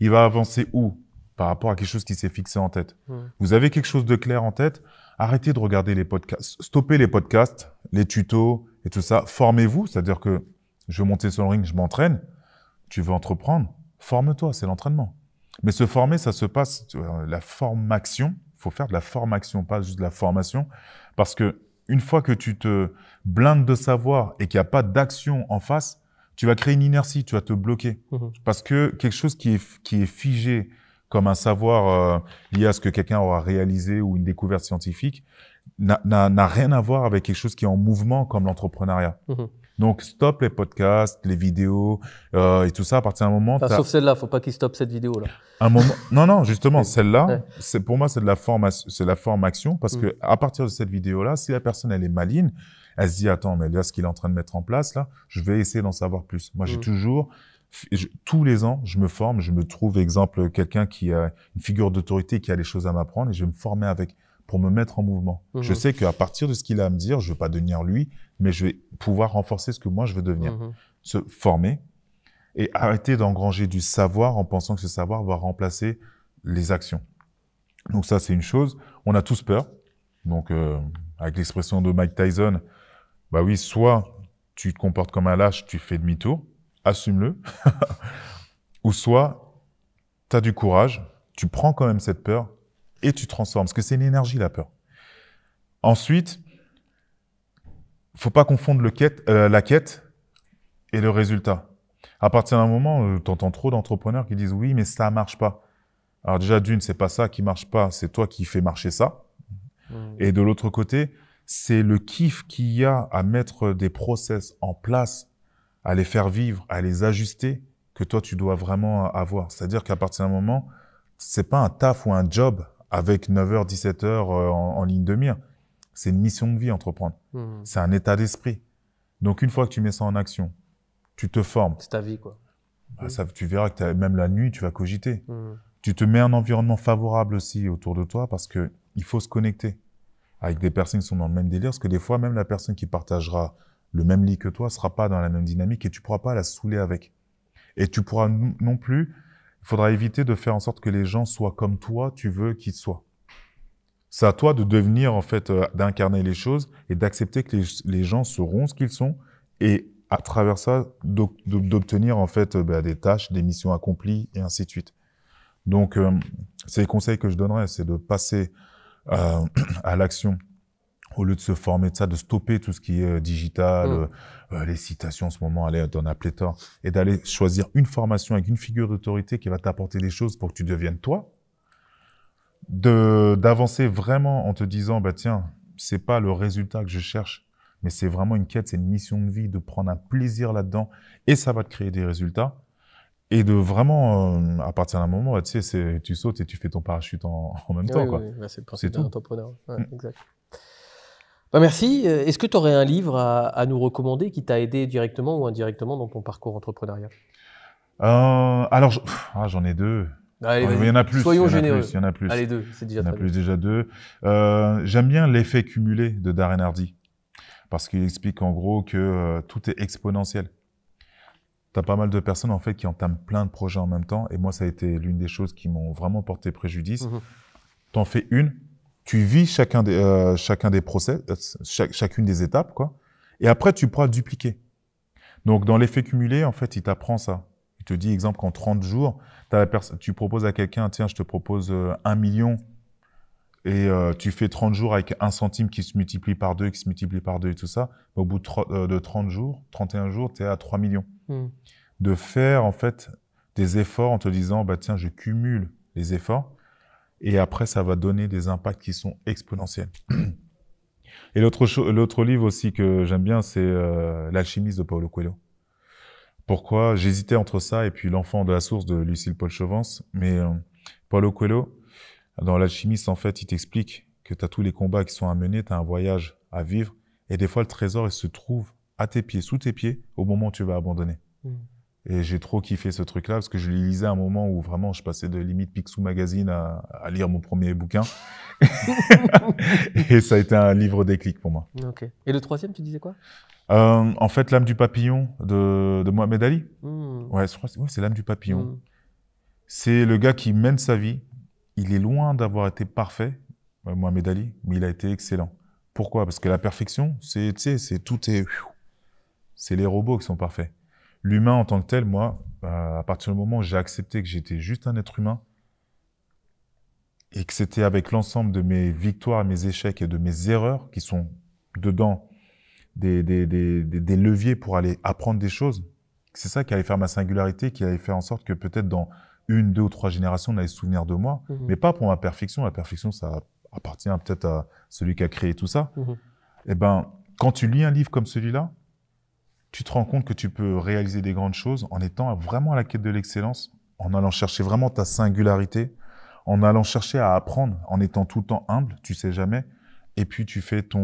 Il va avancer où? Par rapport à quelque chose qui s'est fixé en tête. Vous avez quelque chose de clair en tête, arrêtez de regarder les podcasts, stoppez les podcasts, les tutos et tout ça. Formez-vous, c'est-à-dire que je veux monter sur le ring, je m'entraîne. Tu veux entreprendre, forme-toi, c'est l'entraînement. Mais se former, ça se passe, la formation, il faut faire de la formation, pas juste de la formation, parce que une fois que tu te blindes de savoir et qu'il n'y a pas d'action en face, tu vas créer une inertie, tu vas te bloquer. Parce que quelque chose qui est figé comme un savoir lié à ce que quelqu'un aura réalisé ou une découverte scientifique, n'a rien à voir avec quelque chose qui est en mouvement comme l'entrepreneuriat. Donc, stop les podcasts, les vidéos et tout ça à partir d'un moment. Enfin, sauf celle-là, faut pas qu'il stoppe cette vidéo-là. Un moment. Non, justement, celle-là, pour moi, c'est de la formation parce que à partir de cette vidéo-là, si la personne elle est maligne, elle se dit attends, mais là, ce qu'il est en train de mettre en place là, je vais essayer d'en savoir plus. Moi, j'ai toujours, tous les ans, je me forme, je me trouve exemple quelqu'un qui a une figure d'autorité qui a des choses à m'apprendre et je vais me former avec pour me mettre en mouvement. Je sais qu'à partir de ce qu'il a à me dire, je vais pas devenir lui, mais je vais pouvoir renforcer ce que moi je veux devenir. Se former et arrêter d'engranger du savoir en pensant que ce savoir va remplacer les actions. Donc ça, c'est une chose. On a tous peur. Donc, avec l'expression de Mike Tyson, bah oui, soit tu te comportes comme un lâche, tu fais demi-tour, assume-le, ou soit tu as du courage, tu prends quand même cette peur et tu transformes, parce que c'est une énergie, la peur. Ensuite, faut pas confondre la quête et le résultat. À partir d'un moment, tu entends trop d'entrepreneurs qui disent « oui, mais ça marche pas ». Alors déjà, d'une, c'est pas ça qui marche pas, c'est toi qui fais marcher ça. Et de l'autre côté, c'est le kiff qu'il y a à mettre des process en place, à les faire vivre, à les ajuster, que toi, tu dois vraiment avoir. C'est-à-dire qu'à partir d'un moment, c'est pas un taf ou un job avec 9h, 17h en ligne de mire. C'est une mission de vie, entreprendre. C'est un état d'esprit. Donc, une fois que tu mets ça en action, tu te formes. C'est ta vie, quoi. Bah, ça, tu verras que même la nuit, tu vas cogiter. Tu te mets un environnement favorable aussi autour de toi parce que il faut se connecter avec des personnes qui sont dans le même délire. Parce que des fois, même la personne qui partagera le même lit que toi sera pas dans la même dynamique et tu pourras pas la saouler avec. Et tu pourras non plus, il faudra éviter de faire en sorte que les gens soient comme toi, tu veux qu'ils soient. C'est à toi de devenir, en fait, d'incarner les choses et d'accepter que les gens seront ce qu'ils sont et à travers ça, d'obtenir, en fait, des tâches, des missions accomplies et ainsi de suite. Donc, c'est les conseils que je donnerais, c'est de passer à l'action au lieu de se former de ça, de stopper tout ce qui est digital, les citations en ce moment, allez, d'en appeler tort, et d'aller choisir une formation avec une figure d'autorité qui va t'apporter des choses pour que tu deviennes toi, d'avancer vraiment en te disant, bah tiens, c'est pas le résultat que je cherche, mais c'est vraiment une quête, c'est une mission de vie, de prendre un plaisir là-dedans, et ça va te créer des résultats. Et de vraiment, à partir d'un moment, tu sais, tu sautes et tu fais ton parachute en même temps. Quoi. Oui. Bah, c'est le principe d'un entrepreneur. Ouais, exact. Bah, merci. Est-ce que tu aurais un livre à nous recommander qui t'a aidé directement ou indirectement dans ton parcours entrepreneurial? Alors, j'en ai deux. Allez, il y en a plus. Soyons généreux. Il y en a plus. Allez, deux, c'est déjà très bien. Il y en a plus, bien. déjà deux. J'aime bien l'effet cumulé de Darren Hardy. Parce qu'il explique en gros que tout est exponentiel. Tu as pas mal de personnes en fait qui entament plein de projets en même temps et moi ça a été l'une des choses qui m'ont vraiment porté préjudice. T'en fais une, tu vis chacun des process, chacune des étapes quoi, et après tu pourras le dupliquer. Donc dans l'effet cumulé en fait il t'apprend ça. Il te dit exemple qu'en 30 jours, tu proposes à quelqu'un tiens je te propose 1 million et tu fais 30 jours avec 1 centime qui se multiplie par 2, qui se multiplie par 2 et tout ça, mais au bout de 30 jours, 31 jours, tu es à 3 millions. De faire en fait des efforts en te disant bah tiens je cumule les efforts et après ça va donner des impacts qui sont exponentiels. Et l'autre livre aussi que j'aime bien c'est L'Alchimiste de Paulo Coelho. Pourquoi? J'hésitais entre ça et puis L'Enfant de la Source de Lucille Paul-Chevance, mais Paulo Coelho dans L'Alchimiste en fait il t'explique que tu as tous les combats qui sont à mener, tu as un voyage à vivre et des fois le trésor il se trouve à tes pieds, sous tes pieds au moment où tu vas abandonner. Et j'ai trop kiffé ce truc-là parce que je le lisais à un moment où vraiment je passais de limite Picsou Magazine à lire mon premier bouquin. Et ça a été un livre déclic pour moi. Ok. Et le troisième, tu disais quoi? En fait, L'âme du papillon de Mohamed Ali. Hmm. Ouais, je crois que c'est L'âme du papillon. Hmm. C'est le gars qui mène sa vie. Il est loin d'avoir été parfait, Mohamed Ali, mais il a été excellent. Pourquoi? Parce que la perfection, tu sais, c'est les robots qui sont parfaits. L'humain en tant que tel, moi, à partir du moment où j'ai accepté que j'étais juste un être humain et que c'était avec l'ensemble de mes victoires, mes échecs et de mes erreurs qui sont dedans des leviers pour aller apprendre des choses, c'est ça qui allait faire ma singularité, qui allait faire en sorte que peut-être dans 1, 2 ou 3 générations, on allait se souvenir de moi, mais pas pour ma perfection. La perfection, ça appartient peut-être à celui qui a créé tout ça. Eh ben, quand tu lis un livre comme celui-là, tu te rends compte que tu peux réaliser des grandes choses en étant vraiment à la quête de l'excellence, en allant chercher vraiment ta singularité, en allant chercher à apprendre, en étant tout le temps humble, tu sais jamais. Et puis tu fais du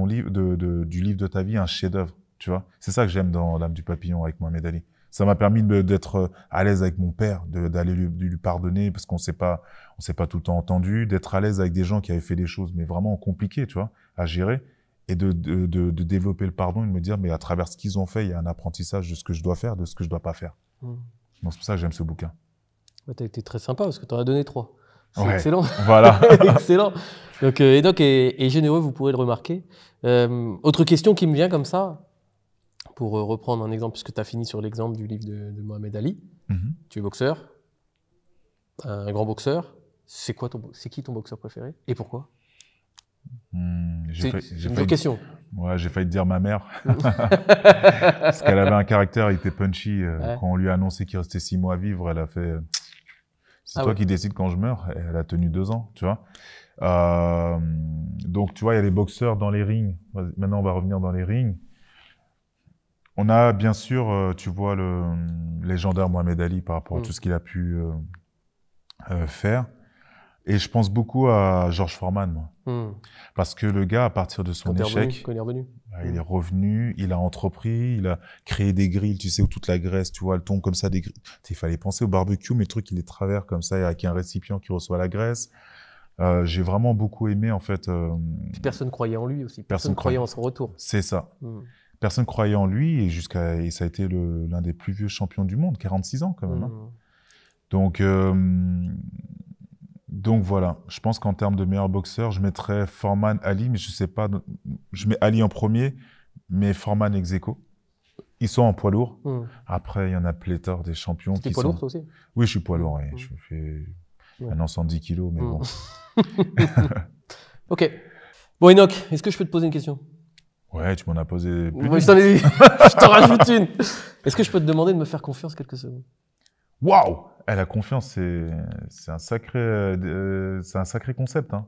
livre de ta vie un chef-d'œuvre, tu vois. C'est ça que j'aime dans L'âme du papillon avec Mohamed Ali. Ça m'a permis d'être à l'aise avec mon père, d'aller lui pardonner parce qu'on s'est pas tout le temps entendu, d'être à l'aise avec des gens qui avaient fait des choses mais vraiment compliquées, tu vois, à gérer. Et de développer le pardon et de me dire, mais à travers ce qu'ils ont fait, il y a un apprentissage de ce que je dois faire, de ce que je dois pas faire. Donc c'est pour ça que j'aime ce bouquin. Ouais, t'as été très sympa parce que t'en as donné 3. C'est Ouais, excellent. Voilà. Excellent. Donc, Enoch est généreux, vous pourrez le remarquer. Autre question qui me vient comme ça, pour reprendre un exemple, puisque tu as fini sur l'exemple du livre de Mohamed Ali. Tu es boxeur, un grand boxeur. C'est qui ton boxeur préféré et pourquoi? J'ai C'est une vraie question. Ouais, j'ai failli te dire ma mère. Parce qu'elle avait un caractère, il était punchy. Ouais. Quand on lui a annoncé qu'il restait 6 mois à vivre, elle a fait c'est Ah toi ouais. qui décides quand je meurs. Et elle a tenu 2 ans, tu vois. Donc, tu vois, il y a les boxeurs dans les rings. Maintenant, on va revenir dans les rings. On a bien sûr, tu vois, le légendaire Mohamed Ali par rapport à tout ce qu'il a pu faire. Et je pense beaucoup à George Foreman, moi. Parce que le gars, à partir de son échec, Quand il est revenu. il est revenu, il a entrepris, il a créé des grilles, tu sais, où toute la graisse, tu vois, elle tombe comme ça, des grilles. Il fallait penser au barbecue, mais le truc, il est travers comme ça, avec un récipient qui reçoit la graisse. J'ai vraiment beaucoup aimé, en fait. Personne croyait en lui aussi. Personne croyait en son retour. C'est ça. Personne croyait en lui, et ça a été l'un des plus vieux champions du monde, 46 ans quand même. Donc voilà, je pense qu'en termes de meilleur boxeur, je mettrais Foreman, Ali, mais je sais pas, je mets Ali en premier, mais Foreman ex aequo. Ils sont en poids lourd. Après, il y en a pléthore des champions qui sont... poids lourd, toi aussi? Oui, je suis poids lourd, je fais maintenant 110 kilos, mais bon. Ok. Bon, Enoch, est-ce que je peux te poser une question? Ouais, tu m'en as posé plus. Oui, je t'en ai dit. Je t'en rajoute une. Est-ce que je peux te demander de me faire confiance quelques secondes? Waouh! La confiance, c'est un sacré concept, hein.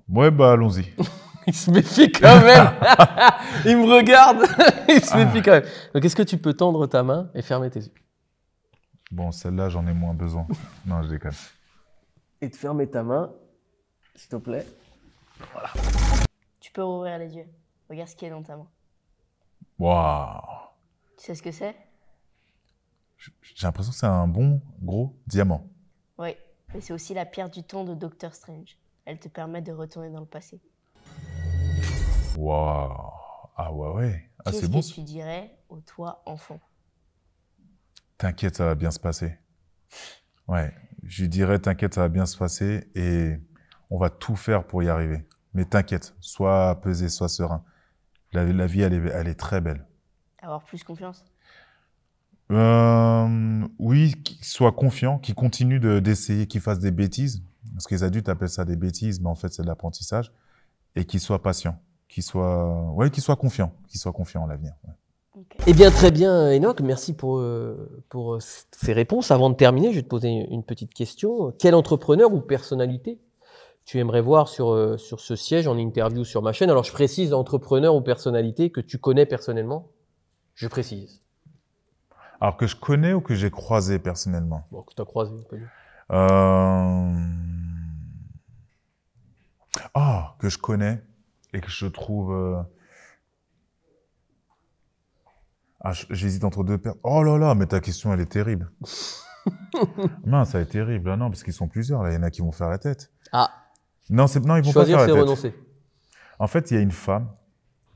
Ouais, bah, allons-y. Il se méfie quand même. Il me regarde. Il se méfie quand même. Donc, est-ce que tu peux tendre ta main et fermer tes yeux? Bon, celle-là, j'en ai moins besoin. Non, je déconne. Et de fermer ta main, s'il te plaît. Voilà. Tu peux rouvrir les yeux. Regarde ce qu'il y a dans ta main. Waouh! Tu sais ce que c'est? J'ai l'impression que c'est un bon, gros diamant. Oui, mais c'est aussi la pierre du temps de Doctor Strange. Elle te permet de retourner dans le passé. Waouh! Ah ouais. Ah, c'est bon. Qu'est-ce que tu dirais au toi enfant? T'inquiète, ça va bien se passer. Ouais, je lui dirais, t'inquiète, ça va bien se passer et on va tout faire pour y arriver. Mais t'inquiète, sois apaisé, sois serein. La vie, elle est très belle. Avoir plus confiance? Oui, qu'il soit confiant, qu'il continue d'essayer, qu'il fasse des bêtises. Parce que les adultes appellent ça des bêtises, mais en fait, c'est de l'apprentissage. Et qu'il soit patient, qu'il soit confiant en l'avenir. Ouais. Okay. Eh bien, très bien, Enoch. Merci pour ces réponses. Avant de terminer, je vais te poser une petite question. Quel entrepreneur ou personnalité tu aimerais voir sur ce siège en interview sur ma chaîne? Alors, je précise entrepreneur ou personnalité que tu connais personnellement. Je précise. Alors, que je connais ou que j'ai croisé personnellement? Bon, que tu as croisé, on peut dire. Que je connais et que je trouve... Ah, j'hésite entre deux personnes. Oh là là, mais ta question, elle est terrible. Mince, elle est terrible. Ah non, parce qu'ils sont plusieurs. Là, il y en a qui vont faire la tête. Ah, Non, non, ils vont choisir, pas c'est faire la tête. renoncer. En fait, il y a une femme,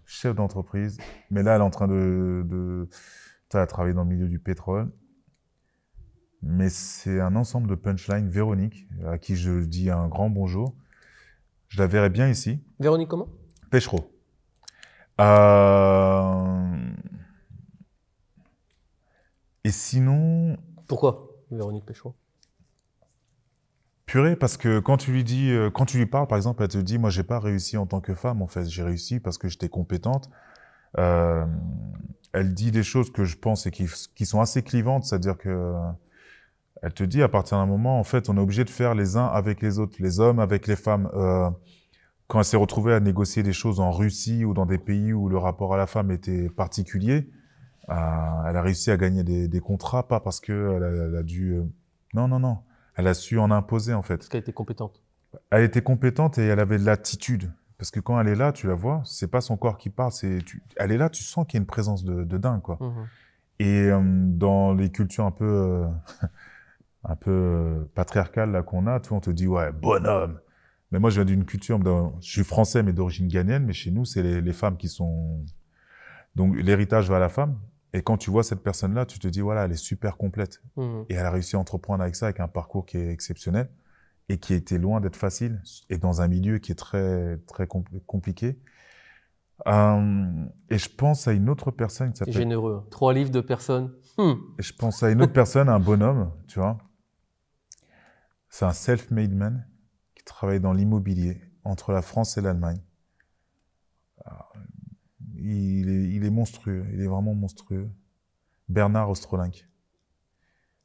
chef d'entreprise, mais là, elle est en train elle a travaillé dans le milieu du pétrole. Mais c'est un ensemble de punchlines. Véronique, à qui je dis un grand bonjour. Je la verrais bien ici. Véronique, comment? Péchereau. Et sinon, Pourquoi Véronique Péchereau? purée, parce que quand tu lui dis, quand tu lui parles, par exemple, elle te dit, moi, j'ai pas réussi en tant que femme, en fait, j'ai réussi parce que j'étais compétente. Elle dit des choses que je pense et qui sont assez clivantes, c'est-à-dire que elle te dit, à partir d'un moment, en fait, on est obligé de faire les uns avec les autres, les hommes avec les femmes. Quand elle s'est retrouvée à négocier des choses en Russie ou dans des pays où le rapport à la femme était particulier, elle a réussi à gagner des contrats, pas parce que elle a dû... non, non, non. Elle a su en imposer, en fait. Parce qu'elle était compétente. Elle était compétente et elle avait de l'attitude. Parce que quand elle est là, tu la vois, c'est pas son corps qui parle, elle est là, tu sens qu'il y a une présence de dingue, quoi. Mhm. Et dans les cultures un peu patriarcales là qu'on a, tu vois, on te dit ouais, bonhomme. Mais moi, je viens d'une culture, je suis français mais d'origine ghanéenne, mais chez nous, c'est les femmes qui sont. Donc l'héritage va à la femme. Et quand tu vois cette personne-là, tu te dis voilà, elle est super complète. Mhm. Et elle a réussi à entreprendre avec ça, avec un parcours qui est exceptionnel et qui était loin d'être facile, et dans un milieu qui est très très compliqué. Et je pense à une autre personne qui C'est s'appelle. généreux. 3 livres de personnes. Et je pense à une autre personne, un bonhomme, tu vois. C'est un self-made man qui travaille dans l'immobilier entre la France et l'Allemagne. Il est monstrueux, il est vraiment monstrueux. Bernard Ostrolenk.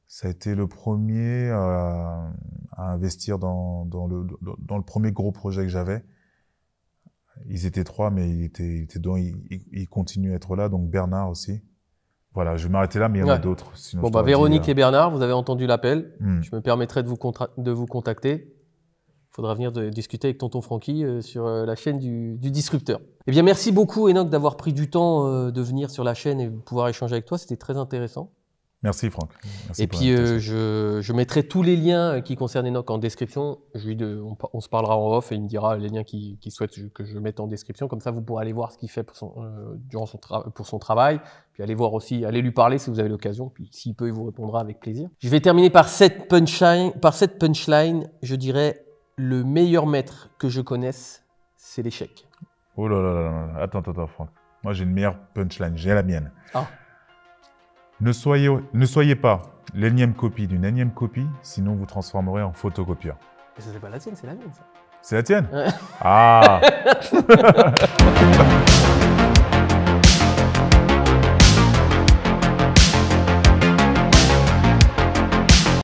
Ça a été le premier à investir dans le premier gros projet que j'avais. Ils étaient 3, mais il était dedans, il continue à être là, donc Bernard aussi. Voilà, je vais m'arrêter là, mais il y en a d'autres. Sinon Bon, je t'aurais Véronique dit, et Bernard, vous avez entendu l'appel. Hmm. Je me permettrai de vous contacter. Il faudra venir discuter avec tonton Francky sur la chaîne du Disrupteur. Eh bien, merci beaucoup, Enoch, d'avoir pris du temps de venir sur la chaîne et de pouvoir échanger avec toi. C'était très intéressant. Merci, Franck. Merci Et pour puis, l'invitation. je mettrai tous les liens qui concernent Enoch en description. On se parlera en off et il me dira les liens qu'il souhaite que je mette en description. Comme ça, vous pourrez aller voir ce qu'il fait pour son travail. Puis allez voir aussi, allez lui parler si vous avez l'occasion. Puis s'il peut, il vous répondra avec plaisir. Je vais terminer par cette punchline. Je dirais, le meilleur maître que je connaisse, c'est l'échec. Oh là là là là. Attends, Franck. Moi, j'ai une meilleure punchline. J'ai la mienne. Ah. Ne soyez pas l'énième copie d'une énième copie, sinon vous transformerez en photocopieur. Mais ça, c'est pas la tienne, c'est la mienne, ça. C'est la tienne? Ouais. Ah